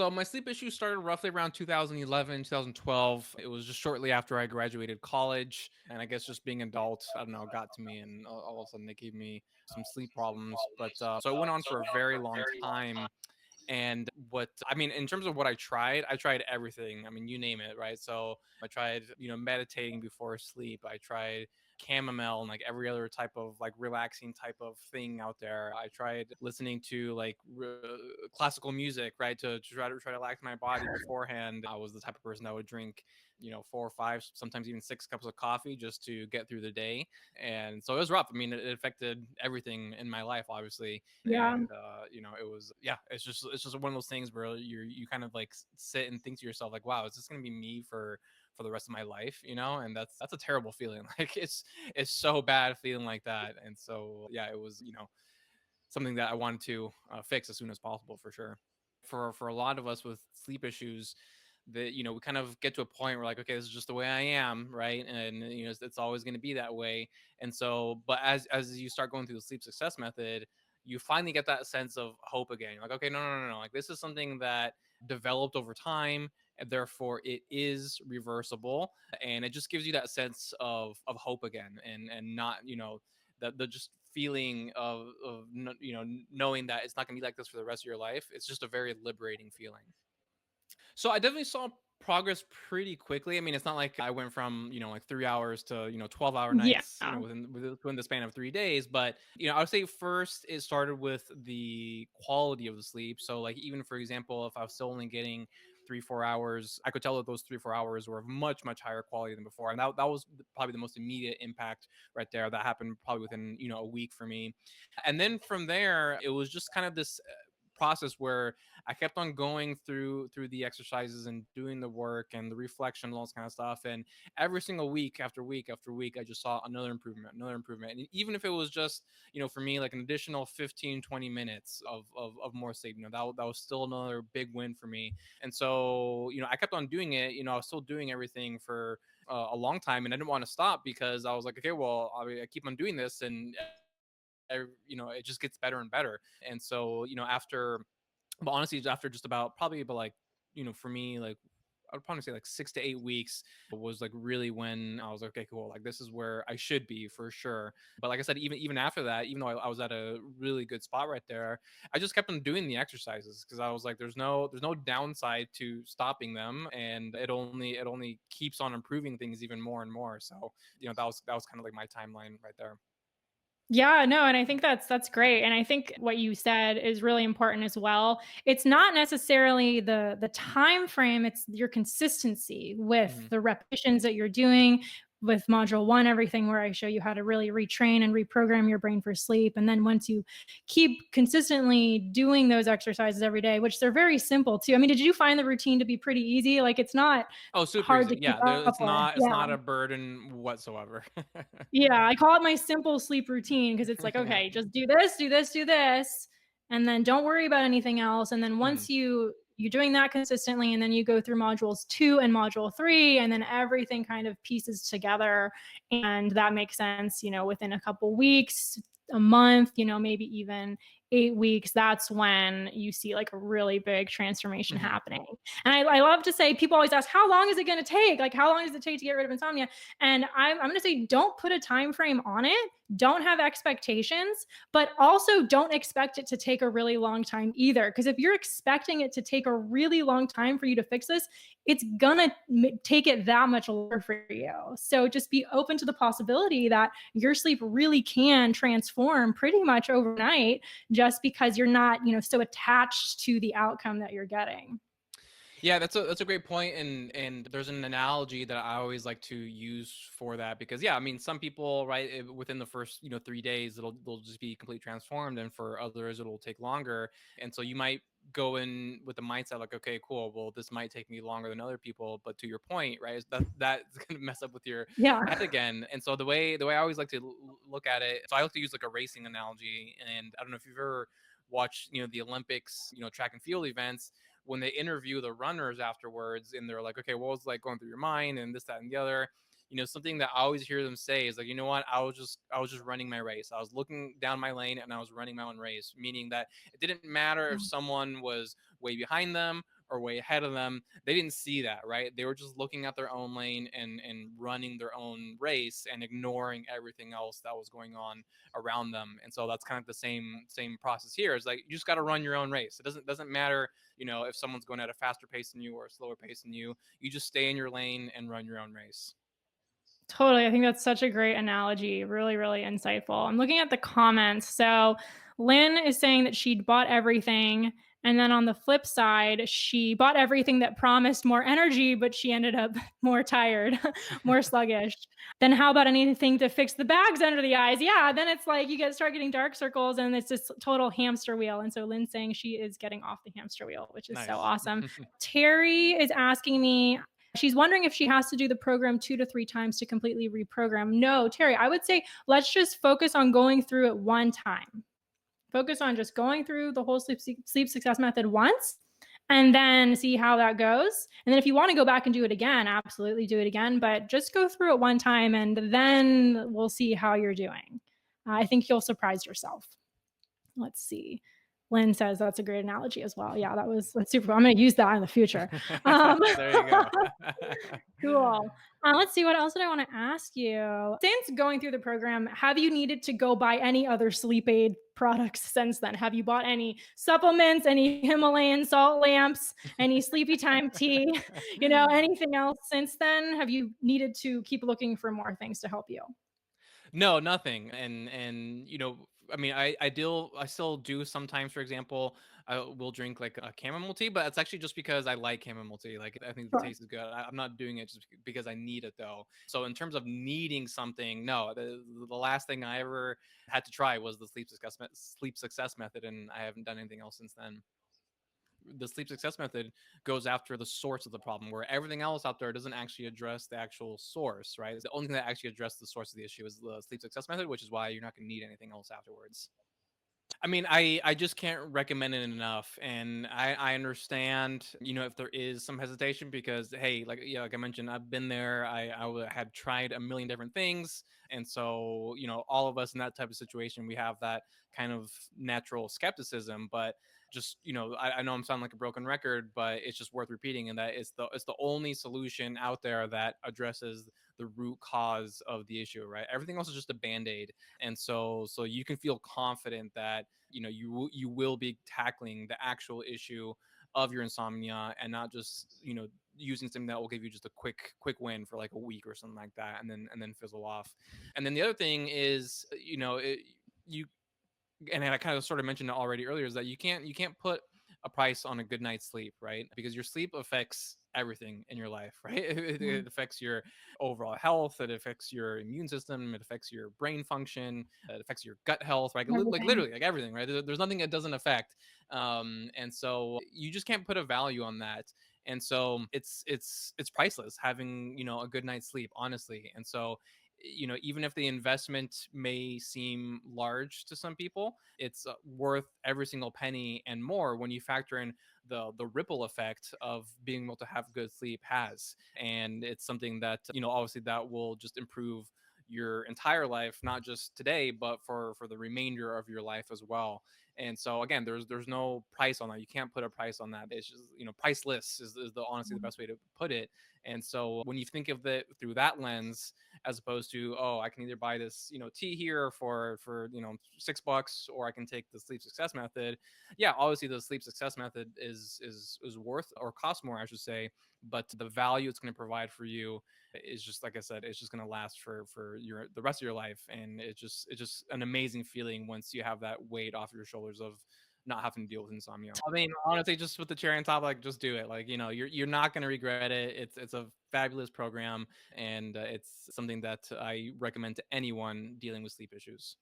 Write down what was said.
So my sleep issues started roughly around 2011, 2012. It was just shortly after I graduated college, and I guess just being an adult, I don't know, got to me, and all of a sudden they gave me some sleep problems. But so it went on for a very long time. And what I mean, in terms of what I tried everything. I mean, you name it, right? So I tried, meditating before sleep. I tried chamomile and like every other type of like relaxing type of thing out there. I tried listening to like classical music, right, to try to relax my body beforehand. I was the type of person that would drink, 4 or 5, sometimes even 6 cups of coffee just to get through the day. And so it was rough. I mean, it affected everything in my life, obviously. Yeah. And it was, yeah, it's just one of those things where you kind of like sit and think to yourself like, wow, is this going to be me for the rest of my life, and that's a terrible feeling. Like it's so bad feeling like that. And so yeah, it was, something that I wanted to fix as soon as possible, for sure. For a lot of us with sleep issues, that we kind of get to a point where like, okay, this is just the way I am, right? And it's always going to be that way. And so, but as you start going through the sleep success method, you finally get that sense of hope again. You're like, okay, no, no, no, no, like this is something that developed over time, and therefore it is reversible. And it just gives you that sense of hope again, and not, the just feeling of knowing that it's not going to be like this for the rest of your life. It's just a very liberating feeling. So I definitely saw progress pretty quickly. I mean, it's not like I went from, like 3 hours to, 12-hour Yeah. nights, within the span of 3 days. But, I would say first it started with the quality of the sleep. So like, even for example, if I was still only getting 3, 4 hours, I could tell that those 3, 4 hours were of much, much higher quality than before. And that was probably the most immediate impact right there. That happened probably within, a week for me. And then from there, it was just kind of this process where I kept on going through the exercises and doing the work and the reflection and all this kind of stuff. And every single week after week after week, I just saw another improvement, another improvement. And even if it was just, for me, like an additional 15, 20 minutes of more sleep, that was still another big win for me. And so, I kept on doing it. I was still doing everything for a long time, and I didn't want to stop because I was like, okay, well, I keep on doing this, and it just gets better and better. And so, but honestly, after just about probably about like, for me, like I would probably say like 6 to 8 weeks was like really when I was like, okay, cool. Like this is where I should be for sure. But like I said, even after that, even though I was at a really good spot right there, I just kept on doing the exercises because I was like, there's no downside to stopping them, and it only keeps on improving things even more and more. So that was kind of like my timeline right there. Yeah, no, and I think that's great. And I think what you said is really important as well. It's not necessarily the time frame, it's your consistency with Hmm. the repetitions that you're doing with module 1, everything where I show you how to really retrain and reprogram your brain for sleep. And then once you keep consistently doing those exercises every day, which they're very simple too. I mean, did you find the routine to be pretty easy? Like it's not Oh, super hard easy. to keep Yeah, up it's with. not it's Yeah. not a burden whatsoever. Yeah, I call it my simple sleep routine because it's like, Yeah. okay, just do this, do this, do this, and then don't worry about anything else. And then Mhm. once you're doing that consistently, and then you go through modules 2 and module 3, and then everything kind of pieces together, and that makes sense, within a couple weeks, a month, maybe even 8 weeks. That's when you see like a really big transformation Mhm. happening. And I love to say, people always ask, how long is it going to take? Like, how long does it take to get rid of insomnia? And I'm going to say, don't put a time frame on it. Don't have expectations, but also don't expect it to take a really long time either. Because if you're expecting it to take a really long time for you to fix this, it's going to take it that much longer for you. So just be open to the possibility that your sleep really can transform pretty much overnight just because you're not, so attached to the outcome that you're getting. Yeah, that's a great point, and there's an analogy that I always like to use for that because yeah, I mean some people, right, within the first 3 days they'll just be completely transformed, and for others it'll take longer. And so you might go in with the mindset like, okay, cool, well this might take me longer than other people, but to your point, right, is that's gonna mess up with your Yeah. head again. And so the way I always like to look at it, so I like to use like a racing analogy. And I don't know if you've ever watched the Olympics, track and field events, when they interview the runners afterwards and they're like, okay, what was like going through your mind and this, that, and the other. Something that I always hear them say is like, you know what, I was just running my race. I was looking down my lane and I was running my own race, meaning that it didn't matter if someone was way behind them or way ahead of them. They didn't see that, right? They were just looking at their own lane and running their own race and ignoring everything else that was going on around them. And so that's kind of the same process here. Is like you just got to run your own race. It doesn't matter, if someone's going at a faster pace than you or a slower pace than you. You just stay in your lane and run your own race. Totally. I think that's such a great analogy. Really, really insightful. I'm looking at the comments. So Lynn is saying that she'd bought everything. And then on the flip side, she bought everything that promised more energy, but she ended up more tired, more sluggish. Then how about anything to fix the bags under the eyes? Yeah, then it's like start getting dark circles and it's this total hamster wheel. And so Lynn's saying she is getting off the hamster wheel, which is so Nice. awesome. Terry is asking me, she's wondering if she has to do the program 2 to 3 times to completely reprogram. No, Terry, I would say let's just focus on going through it one time. Focus on just going through the whole sleep success method once and then see how that goes. And then if you want to go back and do it again, absolutely do it again, but just go through it one time and then we'll see how you're doing. I think you'll surprise yourself. Let's see. Lynn says that's a great analogy as well. Yeah, that's super. I'm going to use that in the future. There you go. Cool. Let's see. What else did I want to ask you? Since going through the program, have you needed to go buy any other sleep aid products since then? Have you bought any supplements, any Himalayan salt lamps, any sleepy time tea, anything else since then? Have you needed to keep looking for more things to help you? No, nothing. And I mean, I still do sometimes. For example, I will drink like a chamomile tea, but it's actually just because I like chamomile tea. Like I think the Sure. taste is good. I'm not doing it just because I need it though. So in terms of needing something, no. The last thing I ever had to try was the sleep success method, and I haven't done anything else since then. The sleep success method goes after the source of the problem, where everything else out there doesn't actually address the actual source, right? The only thing that actually addresses the source of the issue is the sleep success method, which is why you're not going to need anything else afterwards. I mean, I just can't recommend it enough, and I understand, if there is some hesitation because hey, like like I mentioned, I've been there. Had tried a million different things, and so all of us in that type of situation, we have that kind of natural skepticism. But just I know I'm sounding like a broken record, but it's just worth repeating, and that it's the only solution out there that addresses the root cause of the issue, right? Everything else is just a band-aid. And so you can feel confident that you will be tackling the actual issue of your insomnia, and not just using something that will give you just a quick win for like a week or something like that, and then fizzle off. And then the other thing is, you and I kind of sort of mentioned it already earlier, is that you can't put a price on a good night's sleep, right? Because your sleep affects everything in your life, right? It affects your overall health, it affects your immune system, it affects your brain function, it affects your gut health, right? Like Everything. literally, like everything, right? There's nothing it doesn't affect. And so you just can't put a value on that. And so it's priceless having a good night's sleep, honestly. And so even if the investment may seem large to some people, it's worth every single penny and more when you factor in the ripple effect of being able to have good sleep has. And it's something that obviously that will just improve your entire life, not just today, but for the remainder of your life as well. And so again, there's no price on that. You can't put a price on that. It's just priceless is the honestly the best way to put it. And so when you think of it through that lens, as opposed to, oh, I can either buy this tea here for $6, or I can take the sleep success method. Yeah, obviously the sleep success method is worth, or cost more, I should say, but the value it's going to provide for you is just, like I said, it's just going to last for the rest of your life. And it's just an amazing feeling once you have that weight off your shoulders of not having to deal with insomnia. I mean, honestly, just with the cherry on top, like just do it. Like you're not going to regret it. It's a fabulous program, and it's something that I recommend to anyone dealing with sleep issues.